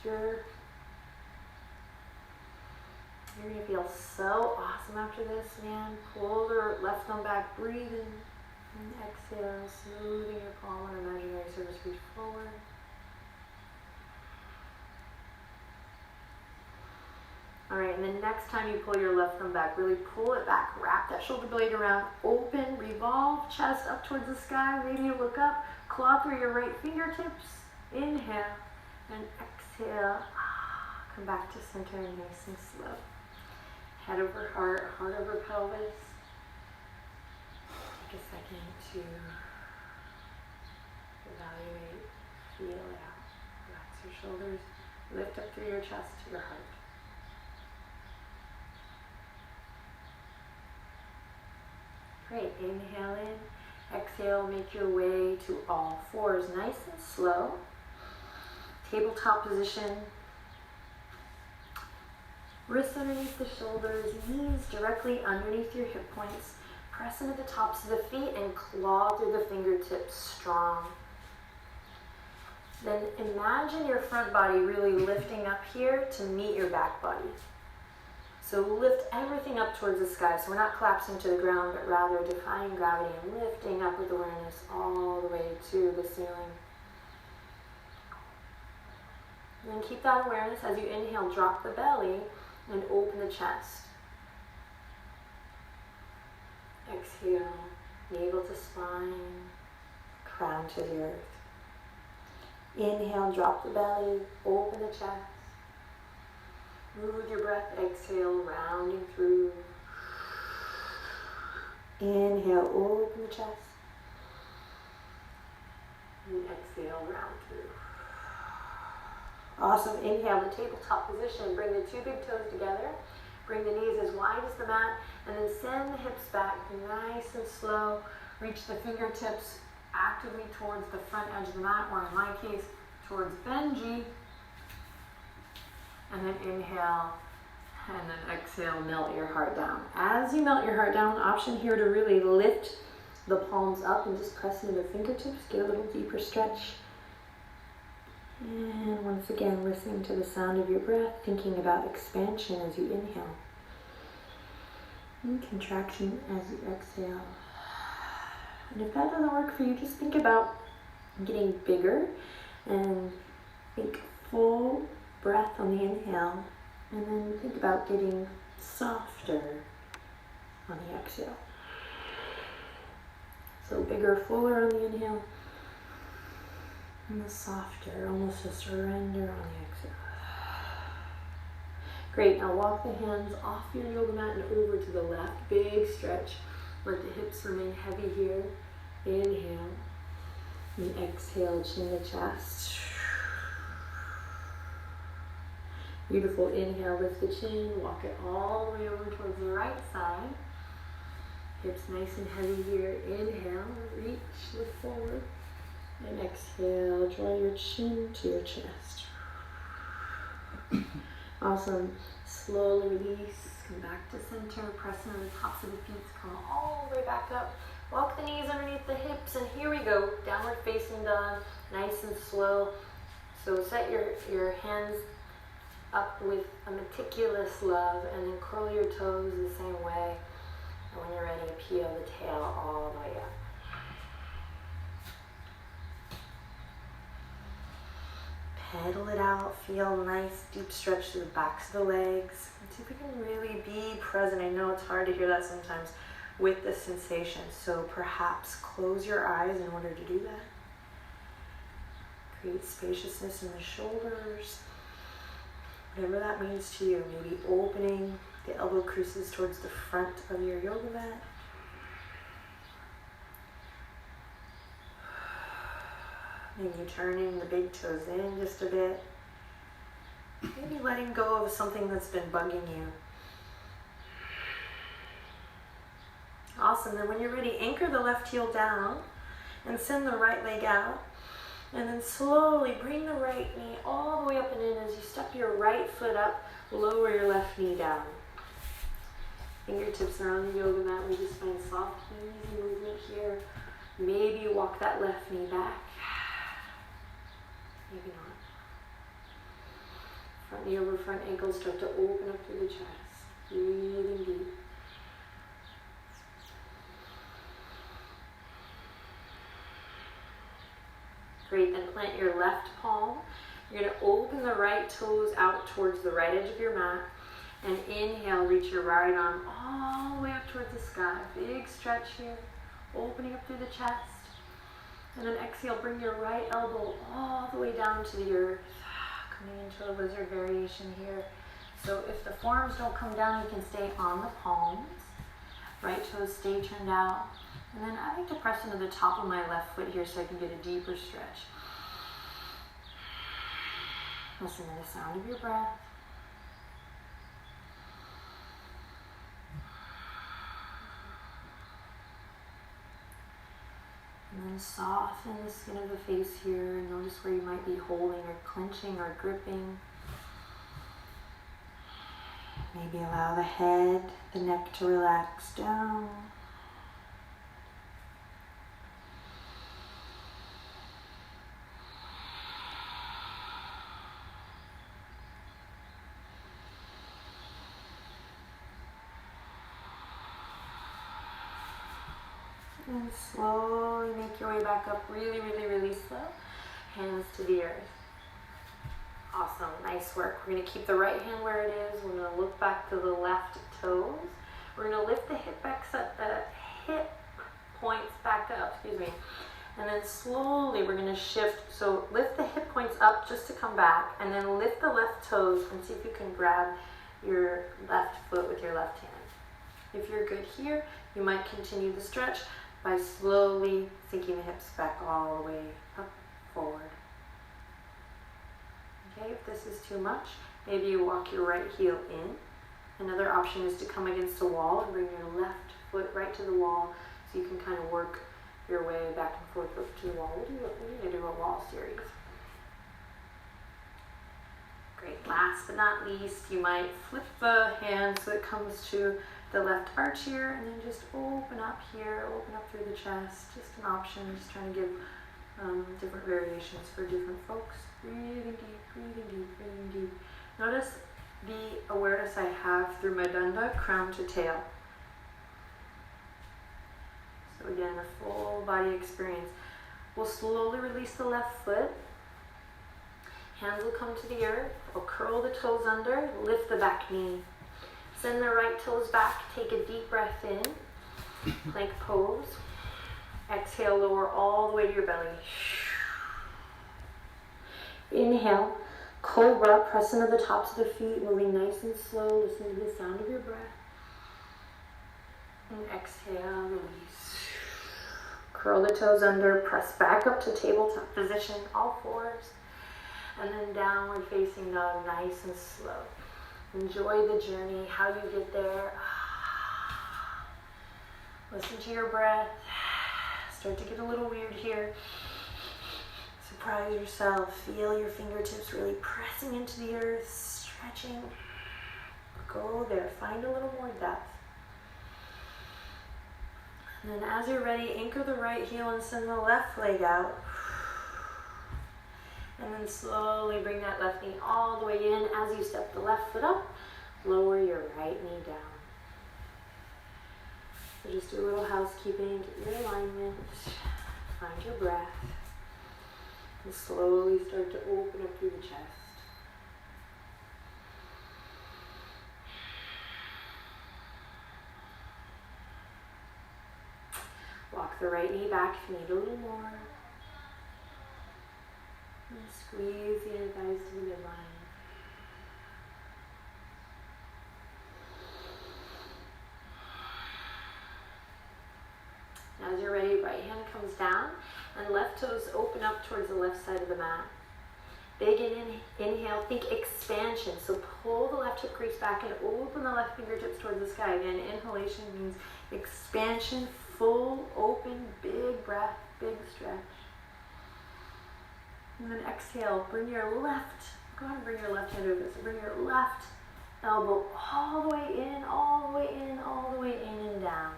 You're going to feel so awesome after this, man. Pull the left thumb back, breathe in, and exhale, smoothing your palm on imaginary surface, reach forward. All right, and then next time you pull your left thumb back, really pull it back, wrap that shoulder blade around, open, revolve, chest up towards the sky, maybe you look up, claw through your right fingertips, inhale, and exhale, come back to center, nice and slow. Head over heart, heart over pelvis. Take a second to evaluate, feel it out. Relax your shoulders, lift up through your chest to your heart. Great, inhale in, exhale, make your way to all fours, nice and slow. Tabletop position. Wrists underneath the shoulders, knees directly underneath your hip points. Press into the tops of the feet and claw through the fingertips strong. Then imagine your front body really lifting up here to meet your back body. So lift everything up towards the sky. So we're not collapsing to the ground, but rather defying gravity and lifting up with awareness all the way to the ceiling. And then keep that awareness as you inhale, drop the belly and open the chest. Exhale, navel to spine, crown to the earth. Inhale, drop the belly, open the chest. Move with your breath, exhale, rounding through. Inhale, open the chest. And exhale, round through. Awesome. Inhale, the tabletop position. Bring the two big toes together. Bring the knees as wide as the mat. And then send the hips back nice and slow. Reach the fingertips actively towards the front edge of the mat, or in my case, towards Benji. And then inhale, and then exhale, melt your heart down. As you melt your heart down, option here to really lift the palms up and just press into the fingertips, get a little deeper stretch. And once again, listening to the sound of your breath, thinking about expansion as you inhale. And contraction as you exhale. And if that doesn't work for you, just think about getting bigger and think full breath on the inhale, and then think about getting softer on the exhale. So bigger, fuller on the inhale, and the softer, almost a surrender on the exhale. Great, now walk the hands off your yoga mat and over to the left. Big stretch. Let the hips remain heavy here. Inhale, and exhale, chin to chest. Beautiful. Inhale, lift the chin, walk it all the way over towards the right side. Hips nice and heavy here. Inhale, reach, look forward. And exhale, draw your chin to your chest. Awesome. Slowly release, come back to center, press into the tops of the feet, come all the way back up. Walk the knees underneath the hips, and here we go. Downward facing dog, nice and slow. So set your hands up with a meticulous love, and then curl your toes the same way. And when you're ready, peel the tail all the way up. Pedal it out, feel nice deep stretch to the backs of the legs. And see if we can really be present. I know it's hard to hear that sometimes with the sensation, so perhaps close your eyes in order to do that. Create spaciousness in the shoulders. Whatever that means to you, maybe opening the elbow creases towards the front of your yoga mat. Maybe turning the big toes in just a bit. Maybe letting go of something that's been bugging you. Awesome, then when you're ready, anchor the left heel down and send the right leg out. And then slowly bring the right knee all the way up and in. As you step your right foot up, lower your left knee down. Fingertips are on the yoga mat. We just find soft, easy movement here. Maybe you walk that left knee back. Maybe not. knee over front ankle, start to open up through the chest. Breathing deep. Great, then plant your left palm. You're going to open the right toes out towards the right edge of your mat. And inhale, reach your right arm all the way up towards the sky. Big stretch here, opening up through the chest. And then exhale, bring your right elbow all the way down to the earth. Coming into a lizard variation here. So if the forearms don't come down, you can stay on the palms. Right toes stay turned out. And then I like to press into the top of my left foot here so I can get a deeper stretch. Listen to the sound of your breath. And then soften the skin of the face here. Notice where you might be holding or clenching or gripping. Maybe allow the head, the neck to relax down. And slowly make your way back up, really, really, really slow. Hands to the earth. Awesome, nice work. We're going to keep the right hand where it is. We're going to look back to the left toes. We're going to lift the hip points back up, And then slowly we're going to shift. So lift the hip points up just to come back. And then lift the left toes and see if you can grab your left foot with your left hand. If you're good here, you might continue the stretch by slowly sinking the hips back all the way up, forward. Okay, if this is too much, maybe you walk your right heel in. Another option is to come against a wall and bring your left foot right to the wall so you can kind of work your way back and forth up to the wall. We're going to do a wall series. Great. Last but not least, you might flip the hand so it comes to the left arch here, and then just open up here, open up through the chest. Just an option, just trying to give different variations for different folks. Breathing deep, breathing deep, breathing deep. Notice the awareness I have through my danda, crown to tail. So again, a full body experience. We'll slowly release the left foot. Hands will come to the earth. We'll curl the toes under, lift the back knee. Send the right toes back, take a deep breath in, plank pose. Exhale, lower all the way to your belly. Inhale, cobra, press into the tops of the feet, moving nice and slow, listen to the sound of your breath. And exhale, release. Curl the toes under, press back up to tabletop position, all fours. And then downward facing dog, nice and slow. Enjoy the journey, how you get there. Listen to your breath. Start to get a little weird here. Surprise yourself. Feel your fingertips really pressing into the earth, stretching. Go there. Find a little more depth. And then as you're ready, anchor the right heel and send the left leg out. And then slowly bring that left knee all the way in. As you step the left foot up, lower your right knee down. So just do a little housekeeping, get your alignment, find your breath, and slowly start to open up through the chest. Walk the right knee back if you need a little more. And squeeze the inner thighs to the midline. Now as you're ready, right hand comes down and left toes open up towards the left side of the mat. Big inhale, think expansion. So pull the left hip crease back and open the left fingertips towards the sky. Again, inhalation means expansion, full, open, big breath, big stretch. And then exhale, bring your left, go ahead and bring your left hand over. So bring your left elbow all the way in, all the way in, all the way in and down.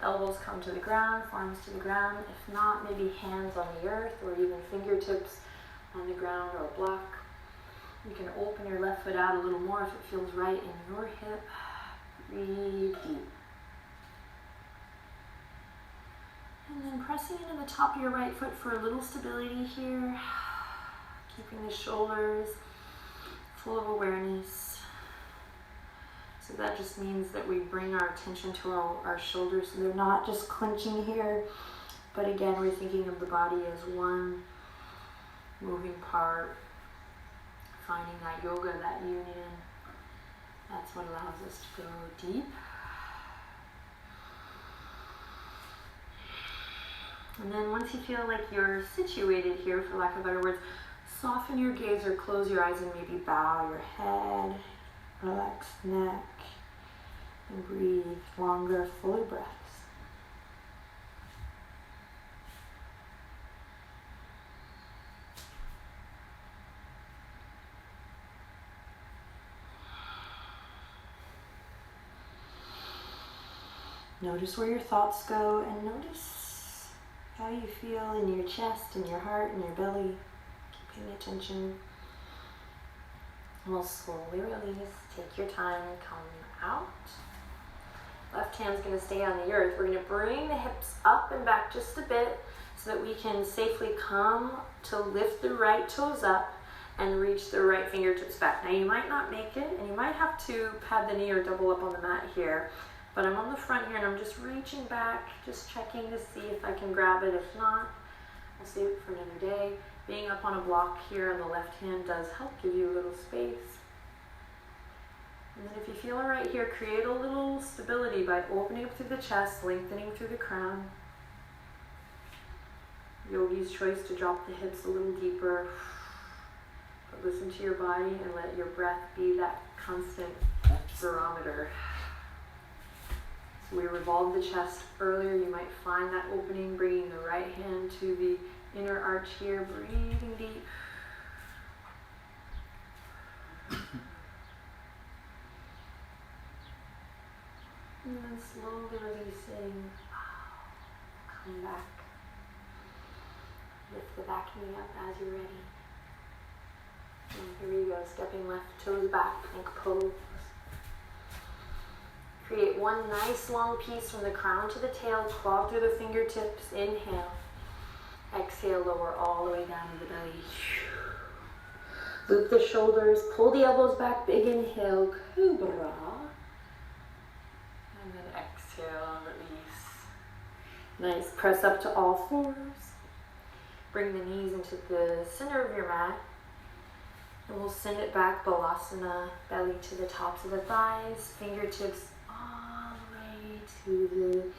Elbows come to the ground, forearms to the ground. If not, maybe hands on the earth or even fingertips on the ground or a block. You can open your left foot out a little more if it feels right in your hip. Breathe deep. And then pressing into the top of your right foot for a little stability here. Keeping the shoulders full of awareness. So that just means that we bring our attention to our shoulders. So they're not just clenching here, but again, we're thinking of the body as one moving part, finding that yoga, that union. That's what allows us to go deep. And then once you feel like you're situated here, for lack of better words, soften your gaze or close your eyes and maybe bow your head, relax neck, and breathe longer, fuller breaths. Notice where your thoughts go and notice how you feel in your chest, in your heart, in your belly. Keep paying attention. We'll slowly release. Take your time. Come out. Left hand's going to stay on the earth. We're going to bring the hips up and back just a bit so that we can safely come to lift the right toes up and reach the right fingertips back. Now you might not make it and you might have to pad the knee or double up on the mat here. But I'm on the front here and I'm just reaching back, just checking to see if I can grab it. If not, I'll save it for another day. Being up on a block here on the left hand does help give you a little space. And then if you feel it right here, create a little stability by opening up through the chest, lengthening through the crown. Yogi's choice to drop the hips a little deeper. But listen to your body and let your breath be that constant barometer. So we revolved the chest earlier. You might find that opening, bringing the right hand to the inner arch here, breathing deep. And then slowly releasing. Come back. Lift the back knee up as you're ready. And here we go, stepping left toes back, plank pose. Create one nice long piece from the crown to the tail, claw through the fingertips, inhale. Exhale, lower all the way down to the belly. Loop the shoulders, pull the elbows back, big inhale, Cobra. And then exhale, release. Nice, press up to all fours. Bring the knees into the center of your mat. And we'll send it back, Balasana, belly to the tops of the thighs, fingertips all the way to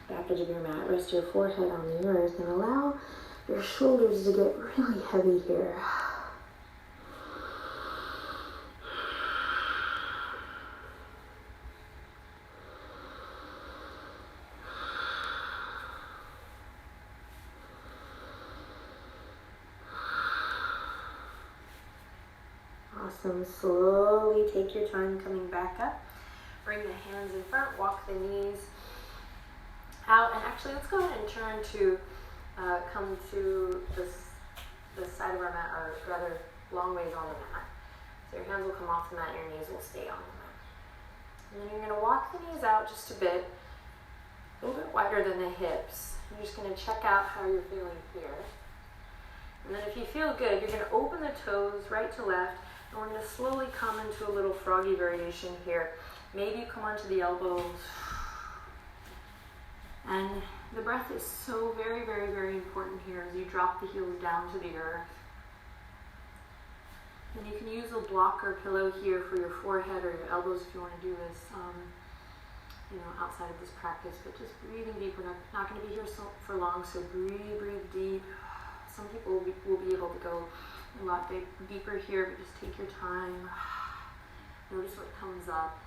the back edge of your mat. Rest your forehead on the earth and allow your shoulders to get really heavy here. Awesome. Slowly take your time coming back up. Bring the hands in front, walk the knees out, and actually let's go ahead and turn to come to the side of our mat, or rather long ways on the mat. So your hands will come off the mat and your knees will stay on the mat. And then you're going to walk the knees out just a bit, a little bit wider than the hips. You're just going to check out how you're feeling here. And then if you feel good, you're going to open the toes right to left, and we're going to slowly come into a little froggy variation here. Maybe you come onto the elbows. And the breath is so very, very, very important here as you drop the heels down to the earth. And you can use a block or pillow here for your forehead or your elbows if you want to do this, outside of this practice. But just breathing deep. We're not going to be here for long, so breathe deep. Some people will be able to go a lot deeper here, but just take your time. Notice what comes up.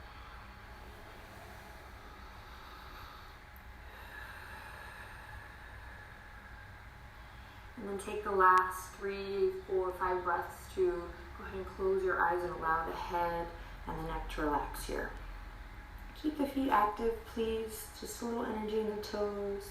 And then take the last 3, 4, 5 breaths to go ahead and close your eyes and allow the head and the neck to relax here. Keep the feet active, please. Just a little energy in the toes.